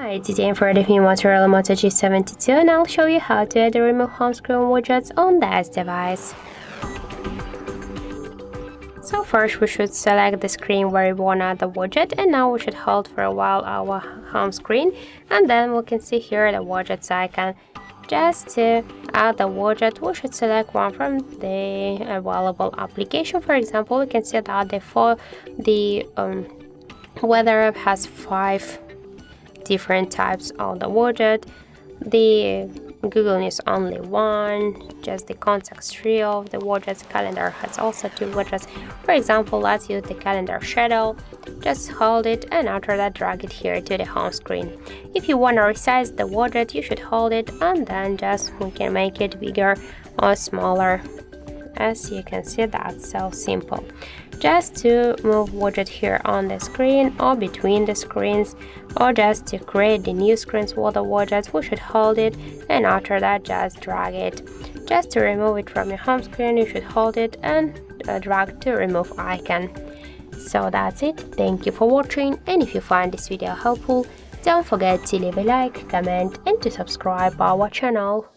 Hi, today I'm for the Motorola Moto G72 and I'll show you how to add and remove home screen widgets on this device. So first we should select the screen where we want to add the widget, and now we should hold for a while our home screen, and then we can see here the widgets icon. Just to add the widget, we should select one from the available application. For example, we can see that the weather app has 5 different types of the widget. The Google News only 1, just the contacts 3 of the widgets. Calendar has also 2 widgets. For example, let's use the calendar shadow. Just hold it and after that drag it here to the home screen. If you want to resize the widget, you should hold it and then we can make it bigger or smaller. As you can see, that's so simple. Just to move widget here on the screen or between the screens, or just to create the new screens for the widgets, we should hold it and after that just drag it. Just to remove it from your home screen, you should hold it and drag to remove icon. So that's it. Thank you for watching, and if you find this video helpful, don't forget to leave a like, comment and to subscribe our channel.